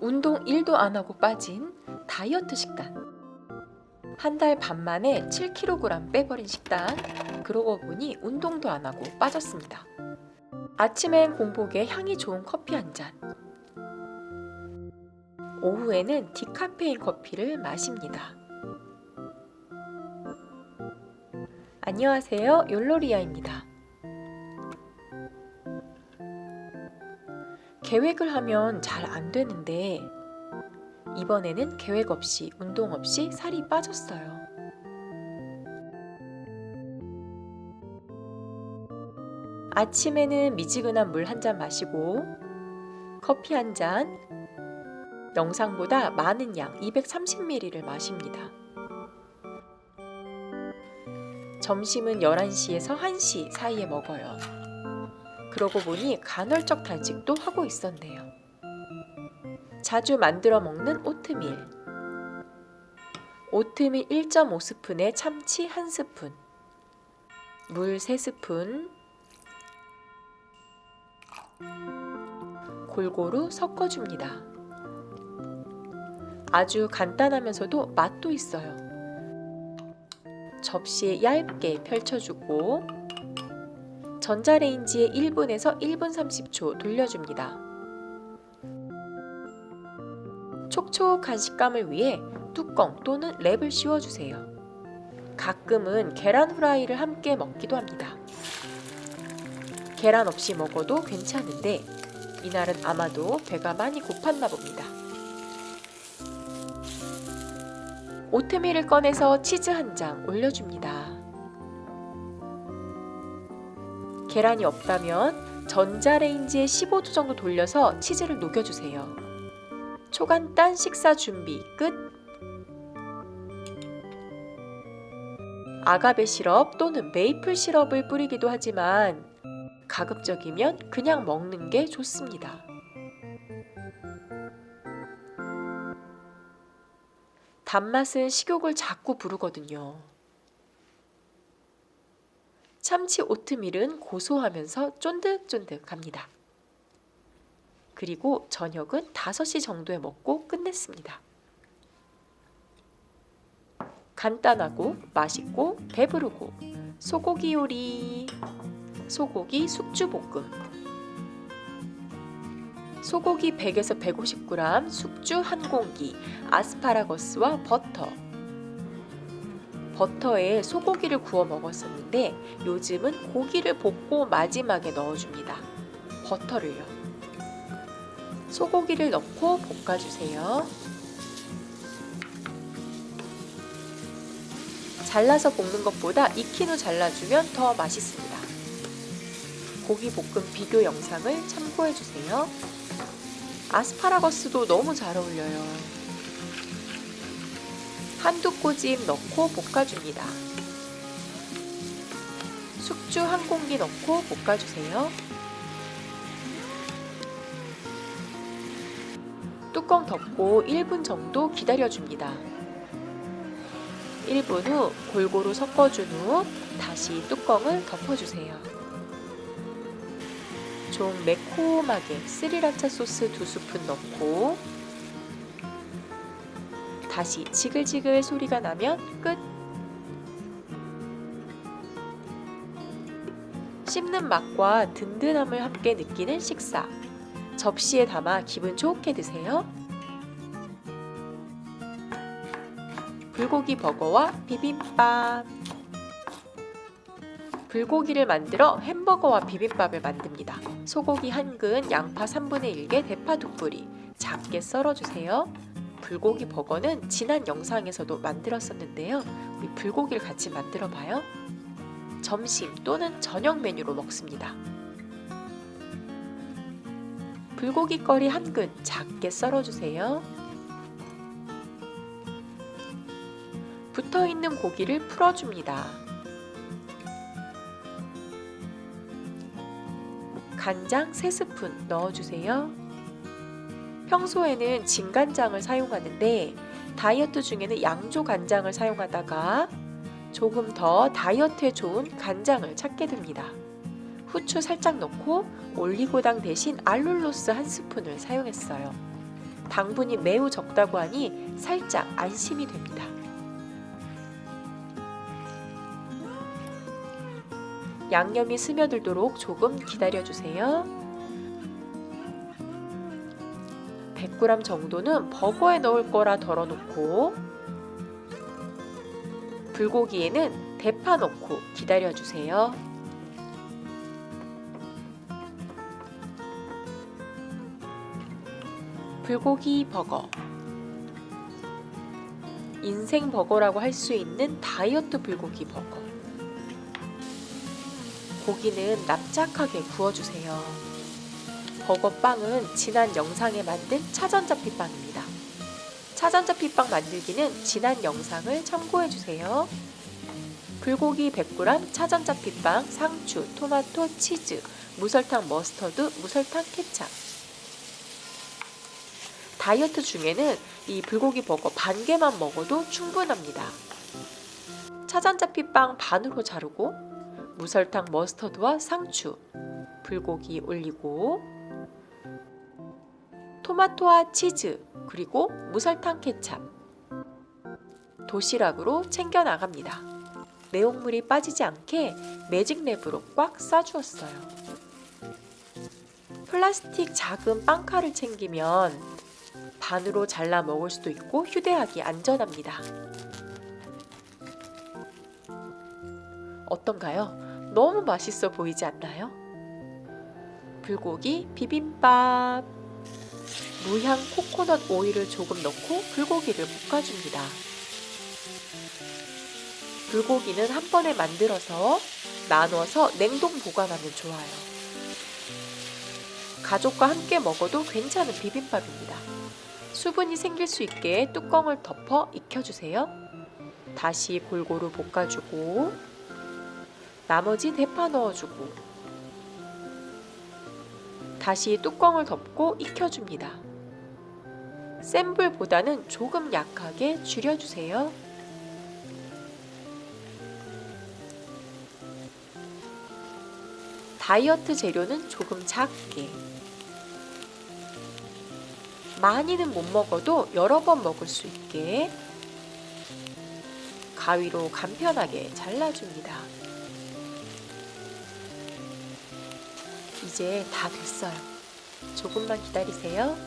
운동 1도 안 하고 빠진 다이어트 식단. 한 달 반 만에 7kg 빼버린 식단. 그러고 보니 운동도 안 하고 빠졌습니다. 아침엔 공복에 향이 좋은 커피 한 잔. 오후에는 디카페인 커피를 마십니다. 안녕하세요, 욜로리아입니다. 계획을 하면 잘 안 되는데 이번에는 계획 없이 운동 없이 살이 빠졌어요. 아침에는 미지근한 물 한 잔 마시고 커피 한 잔, 영상보다 많은 양 230ml를 마십니다. 점심은 11시에서 1시 사이에 먹어요. 그러고 보니 간헐적 단식도 하고 있었네요. 자주 만들어 먹는 오트밀. 오트밀 1.5스푼에 참치 1스푼, 물 3스푼, 골고루 섞어줍니다. 아주 간단하면서도 맛도 있어요. 접시에 얇게 펼쳐주고 전자레인지에 1분에서 1분 30초 돌려줍니다. 촉촉한 식감을 위해 뚜껑 또는 랩을 씌워주세요. 가끔은 계란 후라이를 함께 먹기도 합니다. 계란 없이 먹어도 괜찮은데 이날은 아마도 배가 많이 고팠나 봅니다. 오트밀을 꺼내서 치즈 한 장 올려줍니다. 계란이 없다면 전자레인지에 15도 정도 돌려서 치즈를 녹여주세요. 초간단 식사 준비 끝. 아가베 시럽 또는 메이플 시럽을 뿌리기도 하지만 가급적이면 그냥 먹는 게 좋습니다. 단맛은 식욕을 자꾸 부르거든요. 참치 오트밀은 고소하면서 쫀득쫀득합니다. 그리고 저녁은 5시 정도에 먹고 끝냈습니다. 간단하고 맛있고 배부르고 소고기 요리. 소고기 숙주볶음. 소고기 100에서 150g, 숙주 1공기, 아스파라거스와 버터. 버터에 소고기를 구워 먹었었는데 요즘은 고기를 볶고 마지막에 넣어줍니다. 버터를요. 소고기를 넣고 볶아주세요. 잘라서 볶는 것보다 익힌 후 잘라주면 더 맛있습니다. 고기 볶음 비교 영상을 참고해주세요. 아스파라거스도 너무 잘 어울려요. 한두 꼬집 넣고 볶아줍니다. 숙주 1공기 넣고 볶아주세요. 뚜껑 덮고 1분 정도 기다려줍니다. 1분 후 골고루 섞어준 후 다시 뚜껑을 덮어주세요. 좀 매콤하게 스리라차 소스 2스푼 넣고 다시 지글지글 소리가 나면 끝. 씹는 맛과 든든함을 함께 느끼는 식사. 접시에 담아 기분 좋게 드세요. 불고기 버거와 비빔밥. 불고기를 만들어 햄버거와 비빔밥을 만듭니다. 소고기 1근, 양파 3분의 1개, 대파 2뿌리 작게 썰어주세요. 불고기 버거는 지난 영상에서도 만들었었는데요. 우리 불고기를 같이 만들어봐요. 점심 또는 저녁 메뉴로 먹습니다. 불고기 거리 1근 작게 썰어주세요. 붙어있는 고기를 풀어줍니다. 간장 3스푼 넣어주세요. 평소에는 진간장을 사용하는데 다이어트 중에는 양조 간장을 사용하다가 조금 더 다이어트에 좋은 간장을 찾게 됩니다. 후추 살짝 넣고 올리고당 대신 알룰로스 1스푼을 사용했어요. 당분이 매우 적다고 하니 살짝 안심이 됩니다. 양념이 스며들도록 조금 기다려주세요. 100g 정도는 버거에 넣을 거라 덜어놓고 불고기에는 대파 넣고 기다려주세요. 불고기 버거, 인생 버거라고 할 수 있는 다이어트 불고기 버거. 고기는 납작하게 구워주세요. 버거빵은 지난 영상에 만든 차전자피빵입니다. 차전자피빵 만들기는 지난 영상을 참고해주세요. 불고기 100g, 차전자피빵, 상추, 토마토, 치즈, 무설탕 머스터드, 무설탕 케찹. 다이어트 중에는 이 불고기 버거 반 개만 먹어도 충분합니다. 차전자피빵 반으로 자르고 무설탕 머스터드와 상추, 불고기 올리고 토마토와 치즈, 그리고 무설탕 케찹, 도시락으로 챙겨 나갑니다. 내용물이 빠지지 않게 매직랩으로 꽉 싸주었어요. 플라스틱 작은 빵칼을 챙기면 반으로 잘라 먹을 수도 있고 휴대하기 안전합니다. 어떤가요? 너무 맛있어 보이지 않나요? 불고기 비빔밥. 무향 코코넛 오일을 조금 넣고 불고기를 볶아줍니다. 불고기는 한 번에 만들어서 나눠서 냉동 보관하면 좋아요. 가족과 함께 먹어도 괜찮은 비빔밥입니다. 수분이 생길 수 있게 뚜껑을 덮어 익혀주세요. 다시 골고루 볶아주고 나머지 대파 넣어주고 다시 뚜껑을 덮고 익혀줍니다. 센 불보다는 조금 약하게 줄여주세요. 다이어트 재료는 조금 작게. 많이는 못 먹어도 여러 번 먹을 수 있게 가위로 간편하게 잘라줍니다. 이제 다 됐어요. 조금만 기다리세요.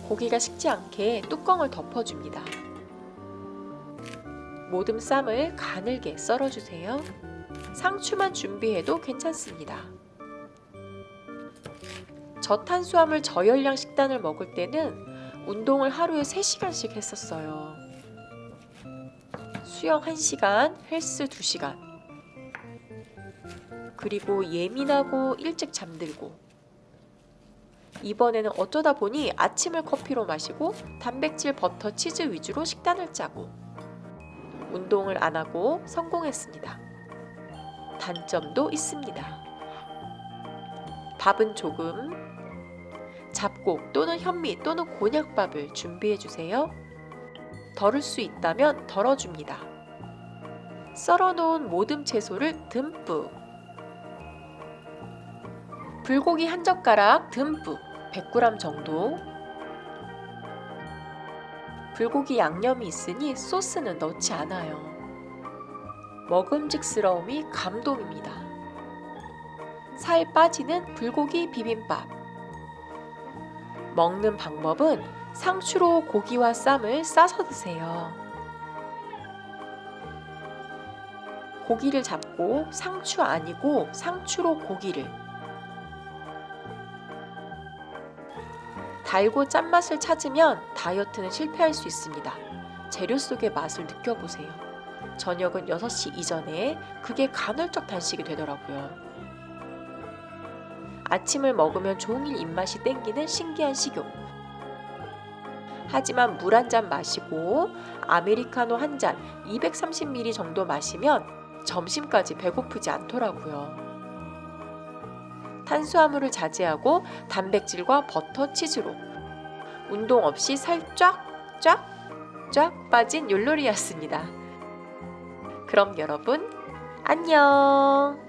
고기가 식지 않게 뚜껑을 덮어줍니다. 모듬 쌈을 가늘게 썰어주세요. 상추만 준비해도 괜찮습니다. 저탄수화물 저열량 식단을 먹을 때는 운동을 하루에 3시간씩 했었어요. 수영 1시간, 헬스 2시간. 그리고 예민하고 일찍 잠들고. 이번에는 어쩌다 보니 아침을 커피로 마시고 단백질, 버터, 치즈 위주로 식단을 짜고 운동을 안 하고 성공했습니다. 단점도 있습니다. 밥은 조금, 잡곡 또는 현미 또는 곤약밥을 준비해주세요. 덜을 수 있다면 덜어줍니다. 썰어놓은 모듬 채소를 듬뿍, 불고기 한 젓가락 듬뿍 100g 정도. 불고기 양념이 있으니 소스는 넣지 않아요. 먹음직스러움이 감동입니다. 살 빠지는 불고기 비빔밥. 먹는 방법은 상추로 고기와 쌈을 싸서 드세요. 고기를 잡고 상추 아니고 상추로 고기를. 달고 짠맛을 찾으면 다이어트는 실패할 수 있습니다. 재료 속의 맛을 느껴보세요. 저녁은 6시 이전에 그게 간헐적 단식이 되더라고요. 아침을 먹으면 종일 입맛이 땡기는 신기한 식욕. 하지만 물 한 잔 마시고 아메리카노 한 잔 230ml 정도 마시면 점심까지 배고프지 않더라고요. 탄수화물을 자제하고 단백질과 버터, 치즈로 운동 없이 살 쫙 빠진 윷놀이였습니다. 그럼 여러분 안녕.